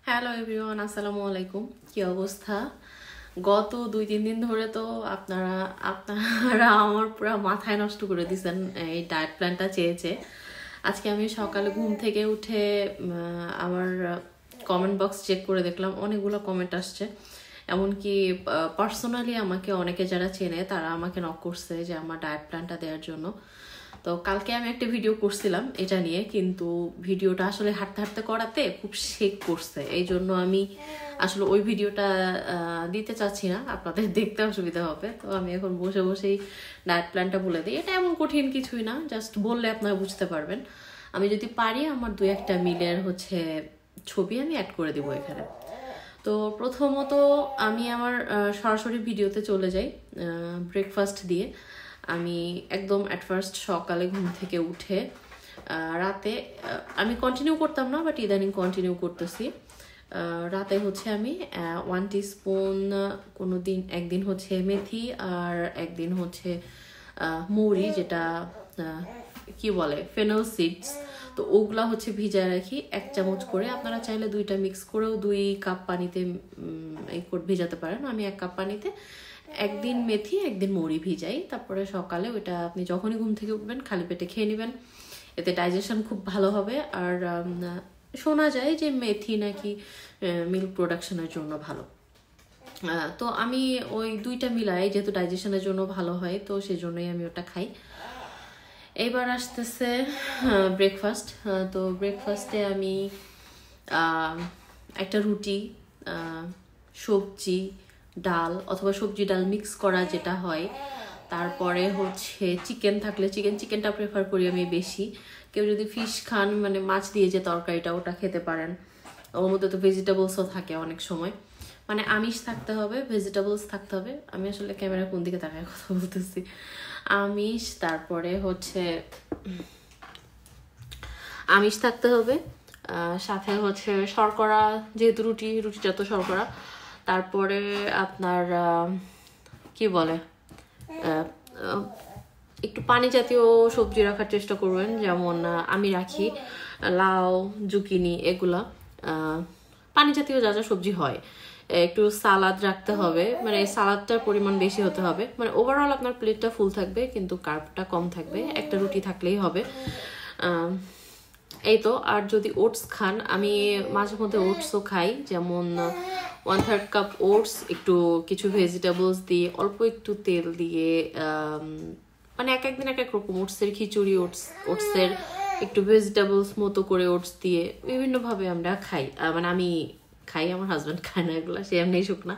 Hello everyone, আসসালামু আলাইকুম। কি অবস্থা? গত 2-3 দিন ধরে তো আপনারা আমার পুরো মাথায় নষ্ট করে দিয়েছেন এই ডায়েট প্ল্যানটা চেয়েছে। আজকে আমি সকালে ঘুম থেকে উঠে আমার কমেন্ট বক্স চেক করে দেখলাম, অনেকগুলো কমেন্ট আসছে। এমনকি পার্সোনালি আমাকে অনেকে যারা চেনে তারা আমাকে নক করছে যে আমার ডায়েট প্ল্যানটা দেওয়ার জন্য। তো কালকে আমি একটা ভিডিও করছিলাম এটা নিয়ে, কিন্তু ভিডিওটা আসলে হাঁটতে হাঁটতে করাতে খুব শেক করছে, এই জন্য আমি আসলে ওই ভিডিওটা দিতে চাচ্ছি না, আপনাদের দেখতে অসুবিধা হবে। তো আমি এখন বসে বসেই ডায়েট প্ল্যানটা বলে দিই। এটা এমন কঠিন কিছুই না, জাস্ট বললে আপনারা বুঝতে পারবেন। আমি যদি পারি আমার 2-1টা মিলের ছবি আমি অ্যাড করে দিব এখানে। তো প্রথমত আমি আমার সরাসরি ভিডিওতে চলে যাই ব্রেকফাস্ট দিয়ে। আমি একদম অ্যাট ফার্স্ট সকালে ঘুম থেকে উঠে রাতে আমি কন্টিনিউ করতাম না, বাট ইদানিং কন্টিনিউ করতেছি। রাতে আমি 1 টিস্পুন একদিন মেথি আর একদিন মৌরি, যেটা কি বলে ফেনল সিডস, তো ওগুলা ভিজায় রাখি 1 চামচ করে। আপনারা চাইলে 2টা মিক্স করেও 2 কাপ পানিতে ভিজাতে পারেন। আমি 1 কাপ পানিতে একদিন মেথি একদিন মৌরি ভিজাই, তারপরে সকালে ওইটা আপনি যখনই ঘুম থেকে উঠবেন খালি পেটে খেয়ে নেবেন। এতে ডাইজেশন খুব ভালো হবে। আর শোনা যায় যে মেথি নাকি মিল্ক প্রোডাকশনের জন্য ভালো। তো আমি ওই 2টা মিলাই, যেহেতু ডাইজেশনের জন্য ভালো হয়, তো সেজন্যই আমি ওটা খাই। এইবার আসতেছে ব্রেকফাস্ট। তো ব্রেকফাস্টে আমি একটা রুটি, সবজি, ডাল অথবা সবজি ডাল মিক্স করা যেটা হয়, তারপরে চিকেন থাকলে চিকেনটা প্রেফার করি আমি বেশি। কেউ যদি ফিশ খান, মানে মাছ দিয়ে যে তরকারিটা, ওটা খেতে পারেন। ওর মধ্যে তো ভেজিটেবলসও থাকে অনেক সময়, মানে আমিষ থাকতে হবে, ভেজিটেবলস থাকতে হবে। আমি আসলে ক্যামেরা কোন দিকে তাকায় কথা বলতেছি। আমিষ, তারপরে আমিষ থাকতে হবে, সাথে শর্করা, যেহেতু রুটিটা তো শর্করা। তারপরে আপনার কি বলে একটু পানি জাতীয় সবজি রাখার চেষ্টা করবেন, যেমন আমি রাখি লাউ, জুকিনি, এগুলা পানি জাতীয় যা যা সবজি হয়। একটু সালাদ রাখতে হবে, মানে সালাদটার পরিমাণ বেশি হতে হবে, মানে ওভারঅল আপনার প্লেটটা ফুল থাকবে কিন্তু কার্বটা কম থাকবে। একটা রুটি থাকলেই হবে। এই তো। আর যদি ওটস খান, আমি মাঝে মধ্যে ওটসও খাই, যেমন 1/3 কাপ ওটস, একটু কিছু ভেজিটেবলস দিয়ে, অল্প একটু তেল দিয়ে, মানে এক একদিন এক এক রকম, ওটসের খিচুড়ি, ওটসের একটু ভেজিটেবলস মতো করে ওটস দিয়ে বিভিন্নভাবে আমরা খাই। মানে আমি খাই, আমার হাজব্যান্ড খায় না এগুলো, সে এমনি শুকনা।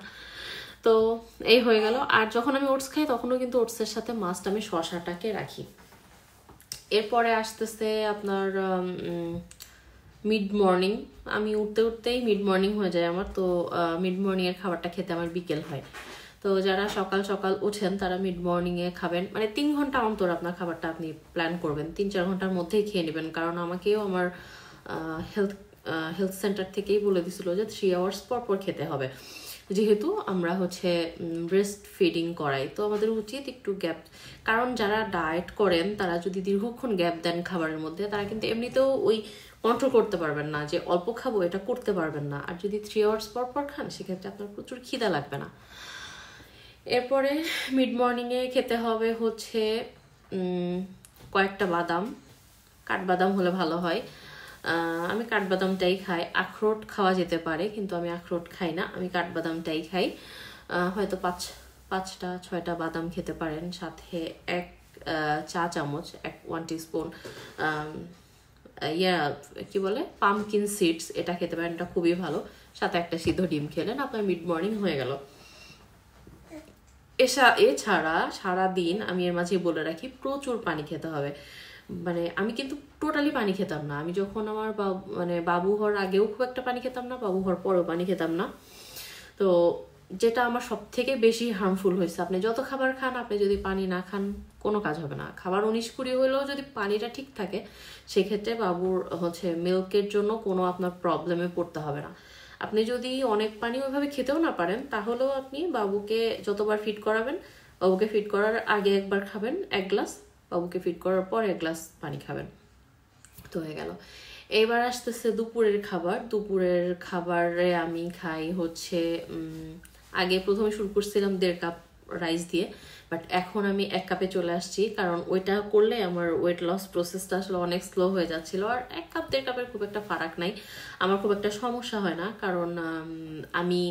তো এই হয়ে গেল। আর যখন আমি ওটস খাই তখনও কিন্তু ওটসের সাথে মাস্ট আমি শসাটাকে রাখি। এরপরে আসতেছে আপনার মিড মর্নিং। আমি উঠতেই মিড মর্নিং হয়ে যায় আমার। তো মিড মর্নিংয়ের খাবারটা খেতে আমার বিকেল হয়। তো যারা সকাল সকাল উঠেন তারা মিড মর্নিংয়ে খাবেন, মানে 3 ঘন্টা অন্তর আপনার খাবারটা আপনি প্ল্যান করবেন, 3-4 ঘন্টার মধ্যেই খেয়ে নেবেন। কারণ আমাকেও আমার হেলথ সেন্টার থেকেই বলে দিছিল যে 3 আওয়ার্স পর খেতে হবে, যেহেতু আমরা ব্রেস্ট ফিডিং করাই। তো আমাদের উচিত একটু গ্যাপ, কারণ যারা ডায়েট করেন তারা যদি দীর্ঘক্ষণ গ্যাপ দেন খাবারের মধ্যে, তারা কিন্তু এমনিতেও ওই কন্ট্রোল করতে পারবেন না, যে অল্প খাবো এটা করতে পারবেন না। আর যদি 3 আওয়ার্স পর খান, সেক্ষেত্রে আপনার প্রচুর খিদা লাগবে না। এরপরে মিড মর্নিংয়ে খেতে হবে কয়েকটা বাদাম, কাঠবাদাম হলে ভালো হয়। আমি কাঠবাদামটাই খাই। আখরোট খাওয়া যেতে পারে, কিন্তু আমি আখরোট খাই না, আমি কাঠবাদামটাই খাই। হয়তো 5-6টা বাদাম খেতে পারেন। সাথে 1 চা চামচ, 1 টিস্পুন কি বলে পামকিন সিডস, এটা খেতে পারেন, এটা খুবই ভালো। সাথে একটা সিদ্ধ ডিম খেলেন, আপনার মিড মর্নিং হয়ে গেল। এছাড়া সারাদিন আমি এর মাঝে বলে রাখি, প্রচুর পানি খেতে হবে। মানে আমি কিন্তু টোটালি পানি খেতাম না, আমি যখন আমার বাবু হওয়ার আগেও খুব একটা পানি খেতাম না, বাবু হওয়ার পরেও পানি খেতাম না। তো যেটা আমার সব থেকে বেশি হার্মফুল হয়েছে, আপনি যত খাবার খান, আপনি যদি পানি না খান কোনো কাজ হবে না। খাবার 19-20 হলেও যদি পানিটা ঠিক থাকে, সেক্ষেত্রে বাবুর মিল্কের জন্য কোনো আপনার প্রবলেমে পড়তে হবে না। আপনি যদি অনেক পানি ওইভাবে খেতেও না পারেন, তাহলেও আপনি বাবুকে যতবার ফিড করাবেন, বাবুকে ফিড করার আগে একবার খাবেন 1 গ্লাস, বাবুকে ফিড করার পর 1 গ্লাস পানি খাবেন, তো হয়ে গেল। এবার আসতেছে দুপুরের খাবার। দুপুরের খাবারে আমি খাই হচ্ছে আগে প্রথমে শুরু করছিলাম 1.5 কাপ রাইস দিয়ে, বাট এখন আমি 1 কাপে চলে আসছি, কারণ ওইটা করলে আমার ওয়েট লস প্রসেসটা আসলে অনেক স্লো হয়ে যাচ্ছিল। আর 1 কাপ 1.5 কাপের খুব একটা ফারাক নাই, আমার খুব একটা সমস্যা হয় না, কারণ আমি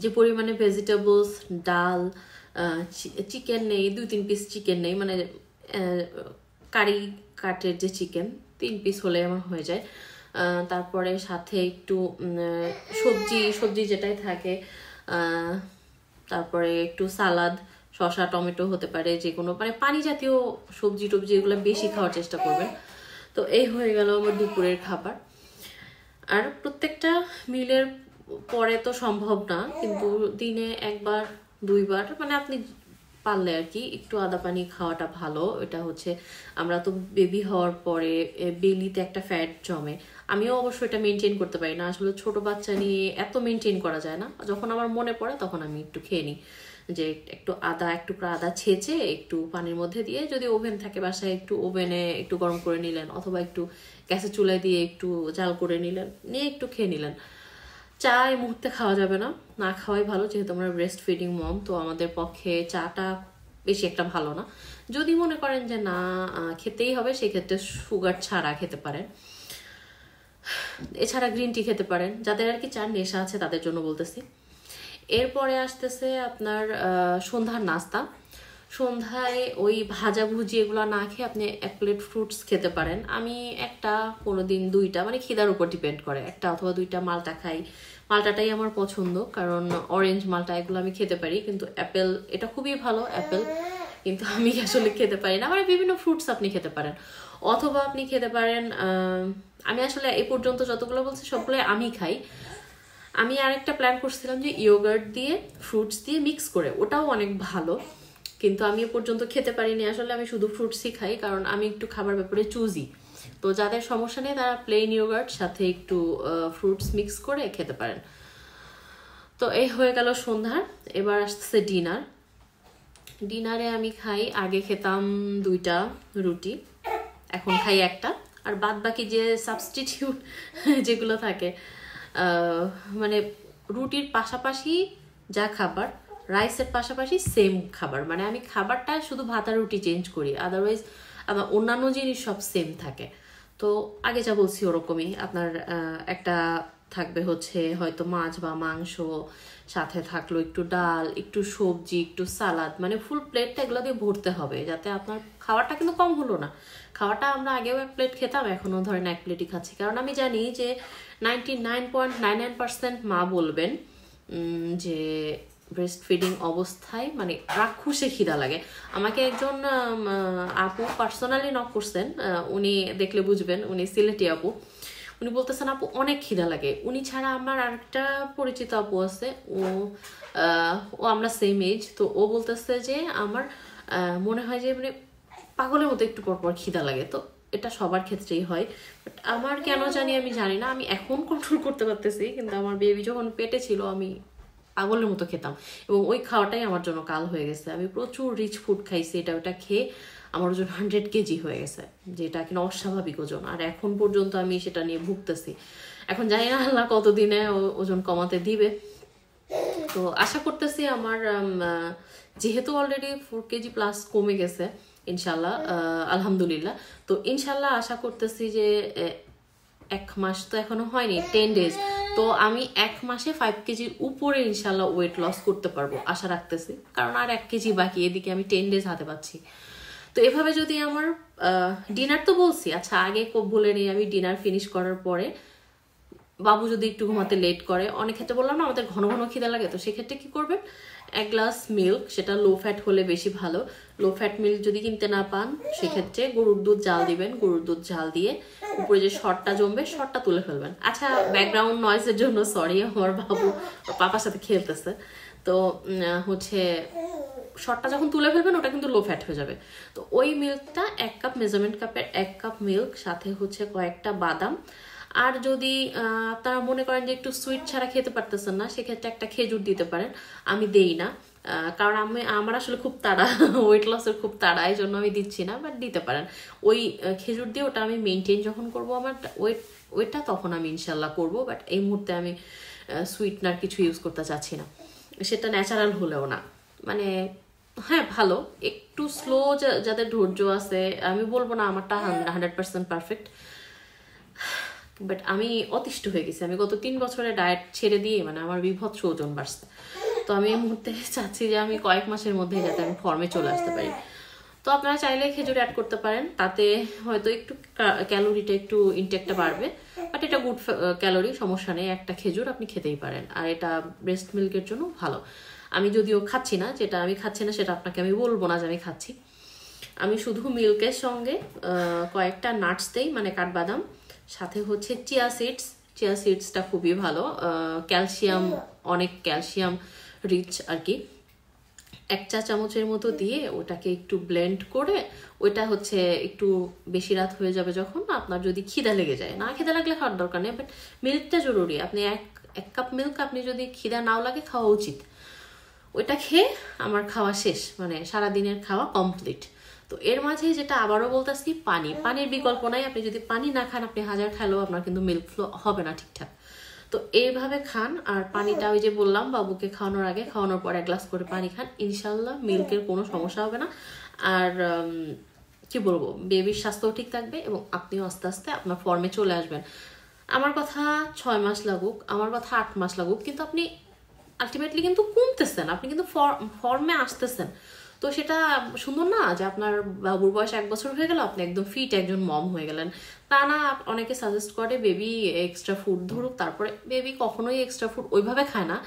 যে পরিমাণে ভেজিটেবলস, ডাল, চিকেন নেই, 2-3 পিস চিকেন নেই, মানে কারি কাটের যে চিকেন 3 পিস হলে আমার হয়ে যায়। তারপরে সাথে একটু সবজি যেটাই থাকে, তারপরে একটু সালাদ, শসা, টমেটো হতে পারে, যে কোনো মানে পানি জাতীয় সবজি টবজি এগুলো বেশি খাওয়ার চেষ্টা করবেন। তো এই হয়ে গেল আমার দুপুরের খাবার। আর প্রত্যেকটা মিলের পরে তো সম্ভব না, কিন্তু দিনে 1-2 বার মানে আপনি পারলে আর কি একটু আদা পানি খাওয়াটা ভালো। এটা হচ্ছে আমরা তো বেবি হওয়ার পরে বেলিতে একটা ফ্যাট জমে, আমিও অবশ্য এটা মেনটেন করতে পারি না, আসলে ছোট বাচ্চা নিয়ে এত মেনটেন করা যায় না। যখন আমার মনে পড়ে তখন আমি একটু খেয়ে নিই, যে একটু আদা ছেঁচে একটু পানির মধ্যে দিয়ে, যদি ওভেন থাকে বাসায় একটু ওভেনে একটু গরম করে নিলেন, অথবা একটু গ্যাসের চুলায় দিয়ে একটু জাল করে নিলেন, নিয়ে একটু খেয়ে নিলেন। চা এই মুহূর্তে খাওয়া যাবে না, না খাওয়াই ভালো, যেহেতু আমরা ব্রেস্ট ফিডিং মম, তো আমাদের পক্ষে চাটা বেশি একটা ভালো না। যদি মনে করেন যে না খেতেই হবে, সেক্ষেত্রে সুগার ছাড়া খেতে পারেন, এছাড়া গ্রিন টি খেতে পারেন, যাদের আর কি চার নেশা আছে তাদের জন্য বলতেছি। এরপরে আসতেছে আপনার সন্ধ্যার নাস্তা। সন্ধ্যায় ওই ভাজা ভুজি এগুলো না খেয়ে আপনি 1 প্লেট ফ্রুটস খেতে পারেন। আমি একটা, কোনোদিন 2টা, মানে খিদার উপর ডিপেন্ড করে, 1টা অথবা 2টা মালটা খাই। মালটাটাই আমার পছন্দ, কারণ অরেঞ্জ মালটা এগুলো আমি খেতে পারি, কিন্তু অ্যাপেল এটা খুবই ভালো অ্যাপেল, কিন্তু আমি আসলে খেতে পারি না। মানে বিভিন্ন ফ্রুটস আপনি খেতে পারেন, অথবা আপনি খেতে পারেন, আমি আসলে এই পর্যন্ত যতগুলো বলছি সবগুলো আমি খাই। আমি আরেকটা প্ল্যান করছিলাম যে ইয়োগার্ট দিয়ে ফ্রুটস দিয়ে মিক্স করে, ওটাও অনেক ভালো, কিন্তু আমি এ পর্যন্ত খেতে পারিনি। আসলে আমি শুধু ফ্রুটসই খাই, কারণ আমি একটু খাবার ব্যাপারে চুজি। তো যাদের সমস্যা নেই তারা প্লেন ইয়োগার্ট সাথে একটু ফ্রুটস মিক্স করে খেতে পারেন। তো এই হয়ে গেল সন্ধ্যার। এবার আসতেছে ডিনার। ডিনারে আমি খাই, আগে খেতাম 2টা রুটি, এখন খাই 1টা, আর বাদ বাকি যে সাবস্টিটিউট যেগুলো থাকে, মানে রুটির পাশাপাশি যা খাবার, রাইসের পাশাপাশি সেম খাবার, মানে আমি খাবারটা শুধু ভাত আর রুটি চেঞ্জ করি, আদারওয়াইজ আমার অন্যান্য জিনিস সব সেম থাকে। তো আগে যা বলছি ওরকমই, আপনার একটা থাকবে হচ্ছে হয়তো মাছ বা মাংস, সাথে থাকলো একটু ডাল, একটু সবজি, একটু সালাদ, মানে ফুল প্লেটটা এগুলো দিয়ে ভরতে হবে, যাতে আপনার খাবারটা কিন্তু কম হলো না। খাওয়াটা আমরা আগেও 1 প্লেট খেতাম, এখনো ধরেন 1 প্লেটই খাচ্ছি, কারণ আমি জানি যে 99.99% মা বলবেন যে ব্রেস্ট ফিডিং অবস্থায় মানে রাক্ষসে খিদা লাগে। আমাকে একজন আপু পার্সোনালি নক করছেন, উনি দেখলে বুঝবেন, উনি সিলেটি আপু। উনি বলতেছেন আপু অনেক খিদা লাগে। উনি ছাড়া আমার আরেকটা পরিচিত আপু আছে, ও আমরা সেম এজ, তো ও বলতেছে যে আমার মনে হয় যে মানে পাগলের মতো একটু পরপর খিদা লাগে। তো এটা সবার ক্ষেত্রেই হয়, বাট আমার কেন জানি আমি জানি না, আমি এখন কন্ট্রোল করতে পারতেছি, কিন্তু আমার বেবি যখন পেটে ছিল আমি পাগলের মতো খেতাম, এবং ওই খাওয়াটাই আমার জন্য কাল হয়ে গেছে। আমি প্রচুর রিচ ফুড খাইছি, এটা ওটা খেয়ে আমার ওজন 100 কেজি হয়ে গেছে, যেটা কিনা অস্বাভাবিক ওজন, আর এখন পর্যন্ত আমি সেটা নিয়ে ভুগতেছি। এখন জানি না আল্লাহ কতদিনে ওজন কমাতে দিবে। তো আশা করতেছি আমার যেহেতু অলরেডি 4 কেজি প্লাস কমে গেছে ইনশাল্লাহ, আলহামদুলিল্লাহ। তো ইনশাল্লাহ আশা করতেছি যে 1 মাস তো এখনো হয়নি, 10 ডেজ, তো আমি 1 মাসে 5 কেজির উপরে ইনশাল্লাহ ওয়েট লস করতে পারবো, আশা রাখতেছি, কারণ আর 1 কেজি বাকি, এদিকে আমি 10 ডেজ হাতে পাচ্ছি। তো এভাবে যদি আমার ডিনার তো বলছি, আচ্ছা আগে বলে নিই, আমি ডিনার ফিনিশ করার পরে বাবু যদি একটু ঘুমাতে লেট করে, অনেক ক্ষেত্রে বললাম না আমাদের ঘন ঘন খিদে লাগে, তো সেক্ষেত্রে কি করবেন, 1 গ্লাস মিল্ক, সেটা লো ফ্যাট হলে বেশি ভালো। লো ফ্যাট মিল্ক যদি কিনতে না পান, সেক্ষেত্রে গরুর দুধ জাল দিবেন, গরুর দুধ জাল দিয়ে উপরে যে শর্টটা জমবে শর্টটা তুলে ফেলবেন। আচ্ছা ব্যাকগ্রাউন্ড নয়েজের জন্য সরি, আমার বাবু পাপার সাথে খেলতেছে। তো হচ্ছে শর্টটা যখন তুলে ফেলবেন ওটা কিন্তু লো ফ্যাট হয়ে যাবে। তো ওই মিল্কটা 1 কাপ, মেজারমেন্ট কাপের 1 কাপ মিল্ক, সাথে হচ্ছে কয়েকটা বাদাম, আর যদি আপনারা মনে করেন যে একটু সুইট ছাড়া খেতে পারতেছেন না, সেক্ষেত্রে একটা খেজুর দিতে পারেন, আমি দেই না। কারণ আমার আসলে খুব তাড়া, ওয়েট লসের খুব তাড়া, এই জন্য আমি দিচ্ছি না, বাট দিতে পারেন। ওই খেজুর দিয়ে ওটা আমি মেনটেন যখন করবো আমার ওয়েটটা, তখন আমি ইনশাল্লাহ করবো। বাট এই মুহূর্তে আমি সুইটনার কিছু ইউজ করতে চাচ্ছি না, সেটা ন্যাচারাল হলেও না। মানে হ্যাঁ ভালো, একটু স্লো যাদের ধৈর্য আছে, আমি বলবো না আমারটা 100% পারফেক্ট, বাট আমি অতিষ্ঠ হয়ে গেছি। আমি গত 3 বছরে ডায়েট ছেড়ে দিয়ে মানে আমার বিভৎস ওজন বাড়ছে। তো আমি এই মুহূর্তে চাচ্ছি যে আমি কয়েক মাসের মধ্যে যাতে আমি ফর্মে চলে আসতে পারি। তো আপনারা চাইলে খেজুর অ্যাড করতে পারেন, তাতে হয়তো একটু ক্যালোরিটা একটু ইনটেকটা বাড়বে, বাট এটা গুড ক্যালোরি, সমস্যা নেই। একটা খেজুর আপনি খেতেই পারেন, আর এটা ব্রেস্ট মিল্কের জন্য ভালো। আমি যদিও খাচ্ছি না, যেটা আমি খাচ্ছি না সেটা আপনাকে আমি বলবো না যে আমি খাচ্ছি। আমি শুধু মিল্কের সঙ্গে কয়েকটা নাটস দেই, মানে কাঠবাদাম, সাথে হচ্ছে চিয়া সিডসটা খুবই ভালো, ক্যালসিয়াম, অনেক ক্যালসিয়াম রিচ আর কি। 1 চা চামচের মতো দিয়ে ওটাকে একটু ব্লেন্ড করে, ওইটা হচ্ছে একটু বেশি রাত হয়ে যাবে যখন, আপনার যদি খিদা লেগে যায়, না খিদা লাগলে খাওয়ার দরকার নেই, বাট মিল্কটা জরুরি। আপনি এক কাপ মিল্ক আপনি যদি খিদা নাও লাগে খাওয়া উচিত। ওইটা খেয়ে আমার খাওয়া শেষ, মানে সারাদিনের খাওয়া কমপ্লিট। তো এর মাঝে যেটা আবারও বলতেছি, পানির বিকল্প নাই। আপনি যদি পানি না খান, আপনি হাজার খাইলেও আপনার কিন্তু মিল্ক ফ্লো হবে না ঠিকঠাক। তো এইভাবে খান, আর পানিটা ওই যে বললাম বাবুকে খাওয়ানোর আগে, খাওয়ানোর পর 1 গ্লাস করে পানি খান, ইনশাল্লাহ মিল্কের কোনো সমস্যা হবে না। আর কি বলবো, বেবির স্বাস্থ্যও ঠিক থাকবে এবং আপনিও আস্তে আস্তে আপনার ফর্মে চলে আসবেন। আমার কথা 6 মাস লাগুক, আমার কথা 8 মাস লাগুক, কিন্তু আপনি আলটিমেটলি কিন্তু কমতেছেন, আপনি কিন্তু ফর্মে আসতেছেন। তো সেটা সুন্দর না যে আপনার বাবুর বয়স 1 বছর হয়ে গেল, আপনি একদম ফিট একজন মম হয়ে গেলেন, তা না। অনেকে সাজেস্ট করে বেবি এক্সট্রা ফুড ধরুক, তারপরে বেবি কখনোই এক্সট্রা ফুড ওইভাবে খায় না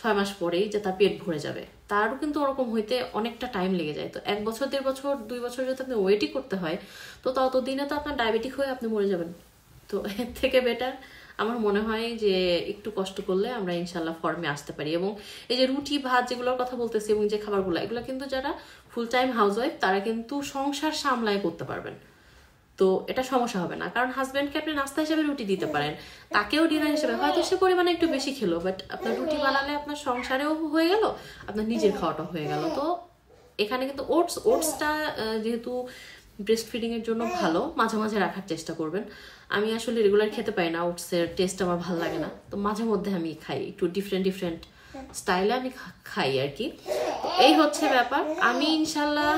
6 মাস পরেই যে তার পেট ভরে যাবে, তারও কিন্তু ওরকম হইতে অনেকটা টাইম লেগে যায়। তো 1 বছর 1.5 বছর 2 বছর যদি আপনি ওয়েটই করতে হয়, তো ততদিনে তো আপনার ডায়াবেটিক হয়ে আপনি মরে যাবেন। তো এর থেকে বেটার আমার মনে হয় যে একটু কষ্ট করলে আমরা ইনশাল্লাহ ফর্মে আসতে পারি। এবং এই যে রুটি ভাত যেগুলোর কথা বলতেছি এবং যে খাবারগুলো, এগুলো কিন্তু যারা ফুল টাইম হাউসওয়াইফ তারা কিন্তু সংসার সামলায় করতে পারবেন। তো এটা সমস্যা হবে না, কারণ হাজব্যান্ডকে আপনি নাস্তা হিসেবে রুটি দিতে পারেন, তাকেও ডিনার হিসেবে, হয়তো সে পরিমাণে একটু বেশি খেলো, বাট আপনার রুটি বানালে আপনার সংসারেও হয়ে গেল, আপনার নিজের খাওয়াটা হয়ে গেল। তো এখানে কিন্তু ওটসটা যেহেতু ব্রেস্ট ফিডিং এর জন্য ভালো, মাঝে মাঝে রাখার চেষ্টা করবেন। আমি আসলে রেগুলার খেতে পাই না, ওটসের টেস্ট আমার ভালো লাগে না, তো মাঝে মধ্যে আমি খাই, একটু ডিফারেন্ট স্টাইলে আমি খাই আর কি। এই হচ্ছে ব্যাপার। আমি ইনশাল্লাহ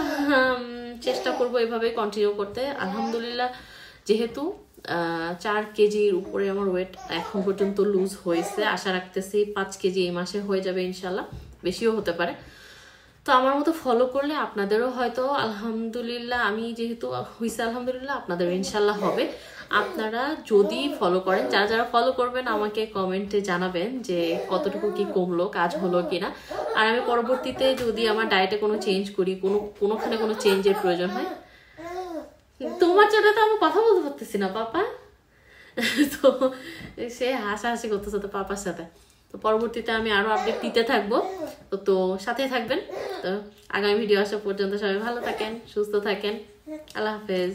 চেষ্টা করবো এভাবে কন্টিনিউ করতে। আলহামদুলিল্লাহ, যেহেতু 4 কেজির উপরে আমার ওয়েট এখন পর্যন্ত লুজ হয়েছে, আশা রাখতেছি 5 কেজি এই মাসে হয়ে যাবে ইনশাল্লাহ, বেশিও হতে পারে। তো আমার মতো ফলো করলে আপনাদেরও হয়তো আলহামদুলিল্লাহ, আমি যেহেতু হইছে আলহামদুলিল্লাহ, আপনাদের ইনশাল্লাহ হবে। আপনারা যদি ফলো করেন, যারা ফলো করবেন আমাকে কমেন্টে জানাবেন যে কতটুকু কি কমলো, কাজ হলো কিনা। আর আমি পরবর্তীতে যদি আমার ডায়েটে কোনো চেঞ্জ করি, কোনোখানে কোনো চেঞ্জের প্রয়োজন হয়, তোমার জন্য তো আমি কথা বলতে পারতেছি না পাপা, তো সে হাসাহাসি করতেছে তো পাপার সাথে। তো পরবর্তীতে আমি আরো আপডেট দিতে থাকবো, তো সাথে থাকবেন। তো আগামী ভিডিও আসা পর্যন্ত সবাই ভালো থাকেন, সুস্থ থাকেন, আল্লাহ হাফেজ।